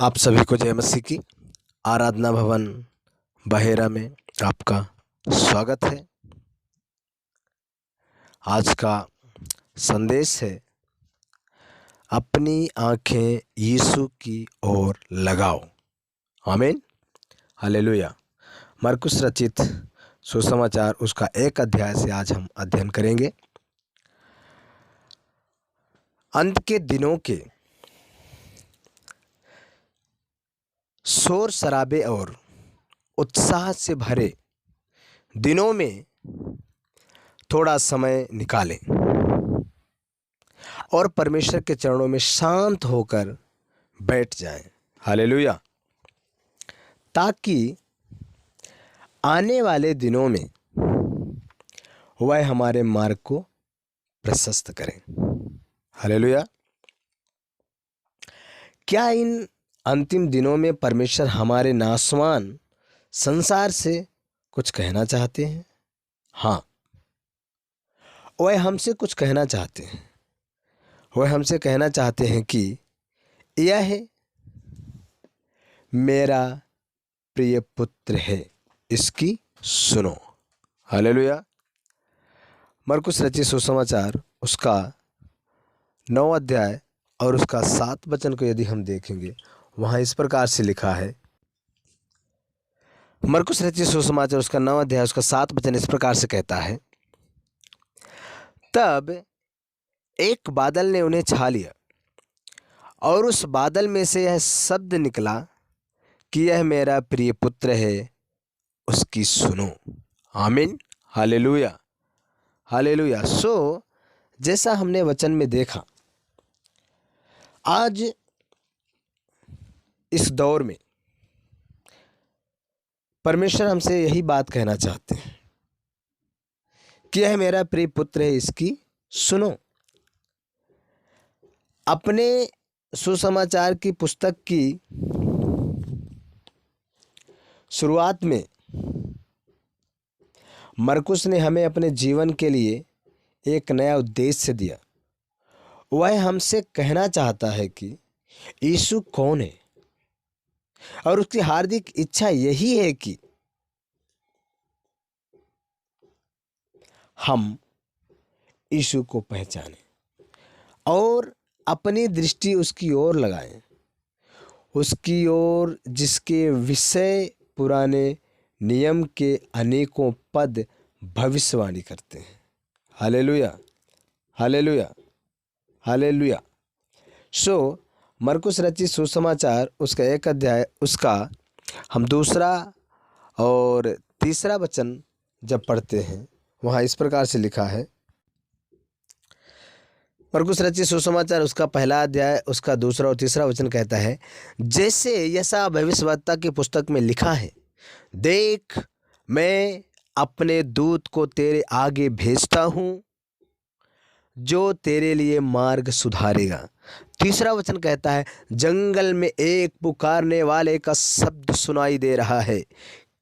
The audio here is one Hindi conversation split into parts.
आप सभी को जय मसीह की। आराधना भवन बहेरा में आपका स्वागत है। आज का संदेश है, अपनी आंखें यीशु की ओर लगाओ। आमीन, हालेलुया। मरकुस रचित सुसमाचार उसका 1 अध्याय से आज हम अध्ययन करेंगे। अंत के दिनों के शोर शराबे और उत्साह से भरे दिनों में थोड़ा समय निकालें और परमेश्वर के चरणों में शांत होकर बैठ जाएं। हालेलुया। ताकि आने वाले दिनों में वह हमारे मार्ग को प्रशस्त करें। हालेलुया। क्या इन अंतिम दिनों में परमेश्वर हमारे नासवान संसार से कुछ कहना चाहते हैं? हाँ, वह हमसे कुछ कहना चाहते हैं। वह हमसे कहना चाहते हैं कि यह है मेरा प्रिय पुत्र है, इसकी सुनो। हालेलुया। मरकुस रचित सुसमाचार उसका 9 अध्याय और उसका 7 वचन को यदि हम देखेंगे, वहाँ इस प्रकार से लिखा है। मरकुस रचित सुसमाचार उसका 9 अध्याय उसका 7 वचन इस प्रकार से कहता है, तब एक बादल ने उन्हें छा लिया और उस बादल में से यह शब्द निकला कि यह मेरा प्रिय पुत्र है, उसकी सुनो। आमीन, हालेलुया, हालेलुया। जैसा हमने वचन में देखा, आज इस दौर में परमेश्वर हमसे यही बात कहना चाहते हैं कि यह मेरा प्रिय पुत्र है, इसकी सुनो। अपने सुसमाचार की पुस्तक की शुरुआत में मरकुस ने हमें अपने जीवन के लिए एक नया उद्देश्य दिया। वह हमसे कहना चाहता है कि यीशु कौन है, और उसकी हार्दिक इच्छा यही है कि हम यीशु को पहचानें और अपनी दृष्टि उसकी ओर लगाएं, उसकी ओर जिसके विषय पुराने नियम के अनेकों पद भविष्यवाणी करते हैं। Hallelujah, hallelujah, hallelujah. मरकुस रचित सुसमाचार उसका 1 अध्याय उसका हम 2 और 3 वचन जब पढ़ते हैं, वहाँ इस प्रकार से लिखा है। मरकुस रचित सुसमाचार उसका 1 अध्याय उसका 2 और 3 वचन कहता है, जैसे यशा भविष्यवक्ता की पुस्तक में लिखा है, देख मैं अपने दूत को तेरे आगे भेजता हूँ, जो तेरे लिए मार्ग सुधारेगा। 3 वचन कहता है, जंगल में एक पुकारने वाले का शब्द सुनाई दे रहा है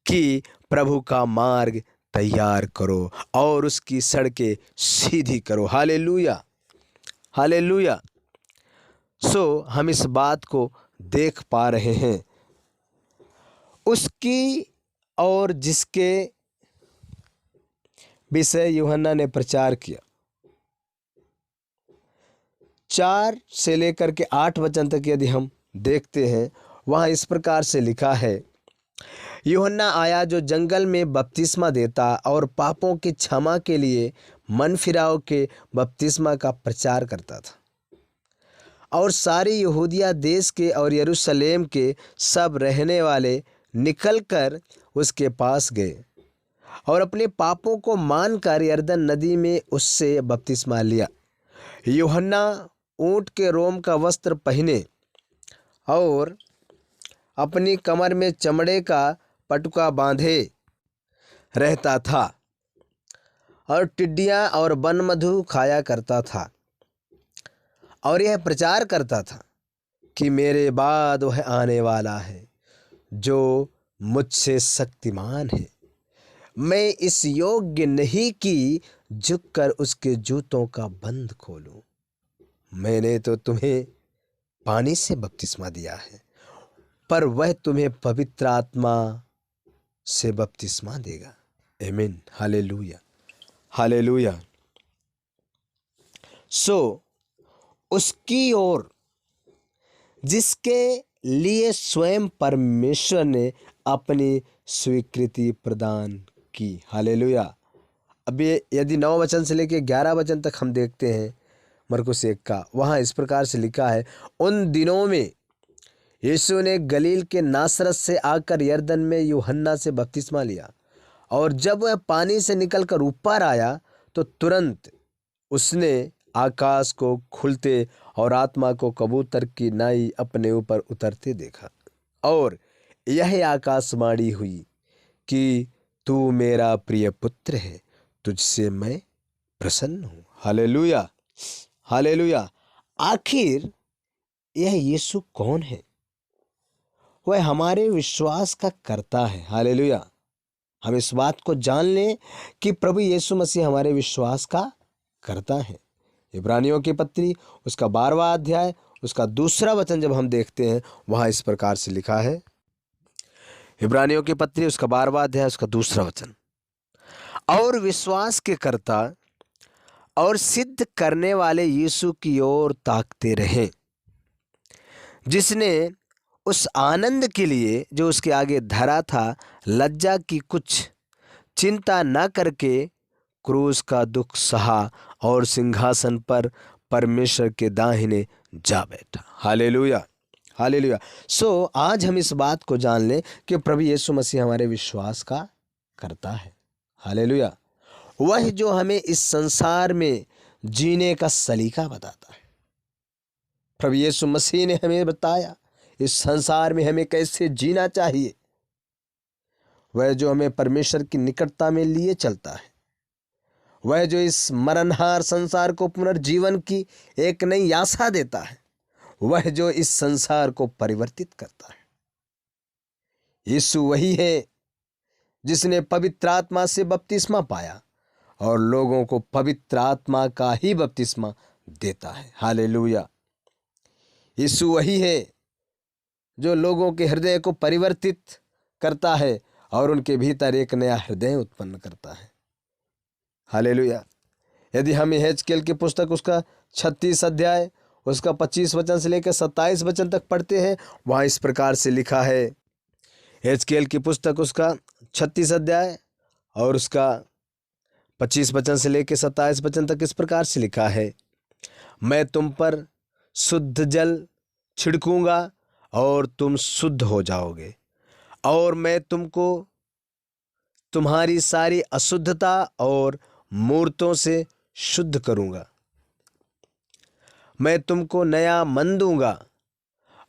कि प्रभु का मार्ग तैयार करो और उसकी सड़कें सीधी करो। Hallelujah, hallelujah. हम इस बात को देख पा रहे हैं, उसकी और जिसके विषय यूहन्ना ने प्रचार किया। 4 से लेकर के 8 वचन तक यदि हम देखते हैं, वहाँ इस प्रकार से लिखा है, यूहन्ना आया जो जंगल में बपतिस्मा देता और पापों की क्षमा के लिए मन फिराव के बपतिस्मा का प्रचार करता था, और सारी यहूदिया देश के और यरूशलेम के सब रहने वाले निकलकर उसके पास गए और अपने पापों को मानकर यरदन नदी में उससे बपतिस्मा लिया। यूहन्ना ऊँट के रोम का वस्त्र पहने और अपनी कमर में चमड़े का पटुका बांधे रहता था और टिड्डियाँ और बनमधु खाया करता था, और यह प्रचार करता था कि मेरे बाद वह आने वाला है जो मुझसे शक्तिमान है, मैं इस योग्य नहीं कि झुककर उसके जूतों का बंध खोलूं। मैंने तो तुम्हें पानी से बपतिस्मा दिया है, पर वह तुम्हें पवित्र आत्मा से बपतिस्मा देगा। आमीन, हालेलुया, हालेलुया। उसकी ओर जिसके लिए स्वयं परमेश्वर ने अपनी स्वीकृति प्रदान की। हालेलुया। अब ये यदि 9 वचन से लेकर 11 वचन तक हम देखते हैं मरकुस 1 का, वहाँ इस प्रकार से लिखा है, उन दिनों में यीशु ने गलील के नासरत से आकर यरदन में यूहन्ना से बपतिस्मा लिया, और जब वह पानी से निकलकर ऊपर आया तो तुरंत उसने आकाश को खुलते और आत्मा को कबूतर की नाई अपने ऊपर उतरते देखा, और यह आकाशवाणी हुई कि तू मेरा प्रिय पुत्र है, तुझसे मैं प्रसन्न हूँ। Hallelujah, hallelujah. आखिर यह यीशु कौन है? वह हमारे विश्वास का कर्ता है। हालेलुया। हम इस बात को जान लें कि प्रभु यीशु मसीह हमारे विश्वास का कर्ता है। इब्रानियों की पत्री उसका 12वां अध्याय उसका 2 वचन जब हम देखते हैं, वहाँ इस प्रकार से लिखा है। इब्रानियों की पत्री उसका 12वां अध्याय उसका 2 वचन, और विश्वास के कर्ता और सिद्ध करने वाले यीशु की ओर ताकते रहें, जिसने उस आनंद के लिए जो उसके आगे धरा था, लज्जा की कुछ चिंता न करके क्रूस का दुख सहा और सिंहासन पर परमेश्वर के दाहिने जा बैठा। Hallelujah, hallelujah. आज हम इस बात को जान लें कि प्रभु यीशु मसीह हमारे विश्वास का कर्ता है। हालेलुया। वह जो हमें इस संसार में जीने का सलीका बताता है। प्रभु यीशु मसीह ने हमें बताया इस संसार में हमें कैसे जीना चाहिए। वह जो हमें परमेश्वर की निकटता में लिए चलता है, वह जो इस मरणहार संसार को पुनर्जीवन की एक नई आशा देता है, वह जो इस संसार को परिवर्तित करता है। यीशु वही है जिसने पवित्र आत्मा से बपतिस्मा पाया और लोगों को पवित्र आत्मा का ही बपतिस्मा देता है। हालेलुया। यीशु वही है जो लोगों के हृदय को परिवर्तित करता है और उनके भीतर एक नया हृदय उत्पन्न करता है। हालेलुया। यदि हम यहेजकेल की पुस्तक उसका 36 अध्याय उसका 25 वचन से लेकर 27 वचन तक पढ़ते हैं, वहाँ इस प्रकार से लिखा है। यहेजकेल की पुस्तक उसका 36 अध्याय और उसका 25 वचन से लेकर 27 वचन तक इस प्रकार से लिखा है, मैं तुम पर शुद्ध जल छिड़कूंगा और तुम शुद्ध हो जाओगे, और मैं तुमको तुम्हारी सारी अशुद्धता और मूर्तों से शुद्ध करूंगा। मैं तुमको नया मन दूंगा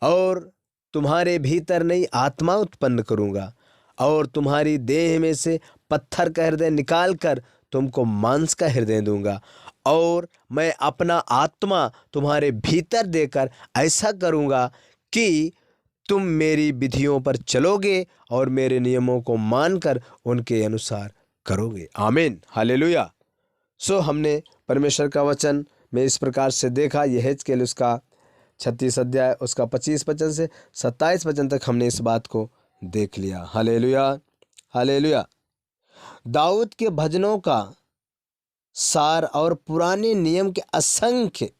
और तुम्हारे भीतर नई आत्मा उत्पन्न करूंगा, और तुम्हारी देह में से पत्थर का हृदय निकालकर तुमको मांस का हृदय दूंगा, और मैं अपना आत्मा तुम्हारे भीतर देकर ऐसा करूंगा कि तुम मेरी विधियों पर चलोगे और मेरे नियमों को मानकर उनके अनुसार करोगे। आमीन, हालेलुया। हमने परमेश्वर का वचन में इस प्रकार से देखा। यहेजकेल उसका 36 अध्याय उसका 25 वचन से 27 वचन तक हमने इस बात को देख लिया। Hallelujah, hallelujah. दाऊद के भजनों का सार और पुराने नियम के असंख्य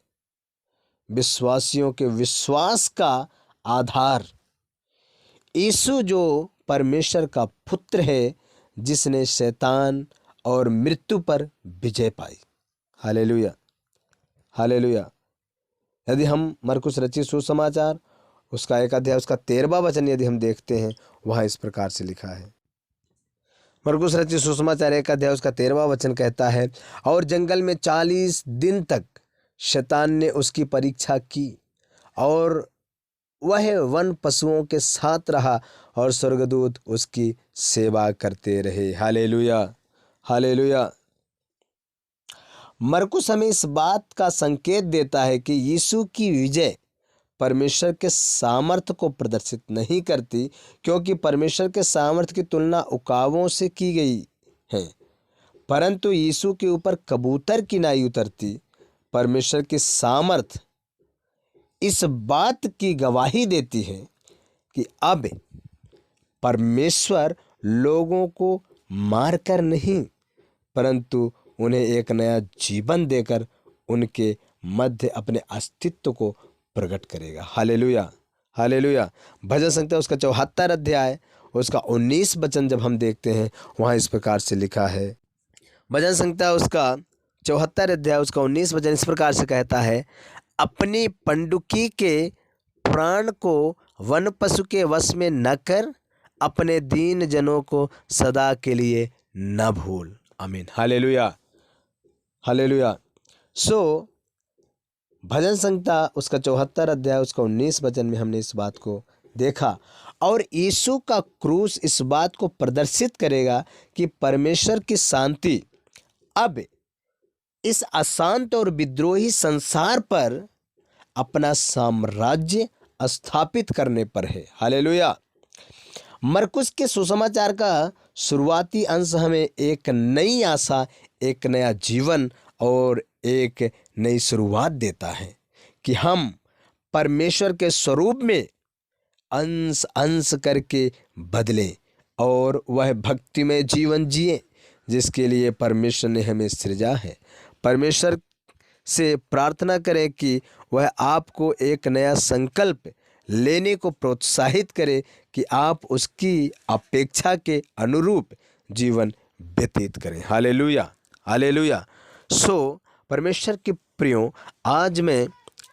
विश्वासियों के विश्वास का आधार यीशु जो परमेश्वर का पुत्र है, जिसने शैतान और मृत्यु पर विजय पाई। Hallelujah, hallelujah. यदि हम मरकुस रचित सुसमाचार उसका 1 अध्याय उसका 13वां वचन यदि हम देखते हैं, वहाँ इस प्रकार से लिखा है। मरकुस रचित सुसमाचार 1 अध्याय उसका 13वां वचन कहता है, और जंगल में 40 दिन तक शैतान ने उसकी परीक्षा की, और वह वन पशुओं के साथ रहा, और स्वर्गदूत उसकी सेवा करते रहे। Hallelujah, hallelujah. मरकुस हमें इस बात का संकेत देता है कि यीशु की विजय परमेश्वर के सामर्थ्य को प्रदर्शित नहीं करती, क्योंकि परमेश्वर के सामर्थ्य की तुलना उकाबों से की गई है, परंतु यीशु के ऊपर कबूतर की नाई उतरती। परमेश्वर की सामर्थ्य इस बात की गवाही देती है कि अब परमेश्वर लोगों को मारकर नहीं, परंतु उन्हें एक नया जीवन देकर उनके मध्य अपने अस्तित्व को प्रकट करेगा। Hallelujah, hallelujah. भजन संहिता उसका 74 अध्याय उसका 19 वचन जब हम देखते हैं, वहाँ इस प्रकार से लिखा है। भजन संहिता उसका 74 अध्याय उसका 19 वचन इस प्रकार से कहता है, अपनी पंडुकी के प्राण को वन पशु के वश में न कर, अपने दीन जनों को सदा के लिए न भूल। आमीन, हालेलुया, हालेलुया। सो भजन संहिता उसका 74 अध्याय उसका 19 वचन में हमने इस बात को देखा, और यीशु का क्रूस इस बात को प्रदर्शित करेगा कि परमेश्वर की शांति अब इस अशांत और विद्रोही संसार पर अपना साम्राज्य स्थापित करने पर है। हालेलुया। मरकुस के सुसमाचार का शुरुआती अंश हमें एक नई आशा, एक नया जीवन और एक नई शुरुआत देता है कि हम परमेश्वर के स्वरूप में अंश अंश करके बदलें और वह भक्तिमय जीवन जिए जिसके लिए परमेश्वर ने हमें सृजा है। परमेश्वर से प्रार्थना करें कि वह आपको एक नया संकल्प लेने को प्रोत्साहित करे कि आप उसकी अपेक्षा के अनुरूप जीवन व्यतीत करें। Hallelujah, hallelujah. सो परमेश्वर के प्रियो, आज मैं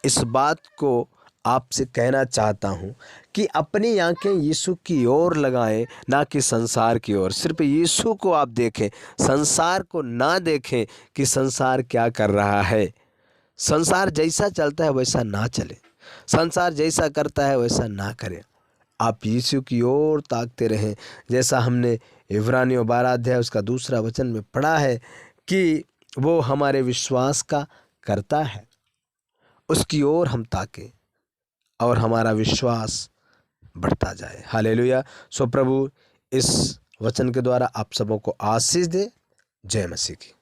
इस बात को आपसे कहना चाहता हूँ कि अपनी आंखें यीशु की ओर लगाएं, ना कि संसार की ओर। सिर्फ यीशु को आप देखें, संसार को ना देखें कि संसार क्या कर रहा है। संसार जैसा चलता है वैसा ना चले, संसार जैसा करता है वैसा ना करें। आप यीशु की ओर ताकते रहें, जैसा हमने इब्रानियों 12 अध्याय उसका 2 वचन में पढ़ा है कि वो हमारे विश्वास का करता है। उसकी ओर हम ताकें और हमारा विश्वास बढ़ता जाए। हालेलुया। सो प्रभु इस वचन के द्वारा आप सबों को आशीष दे। जय मसीह की।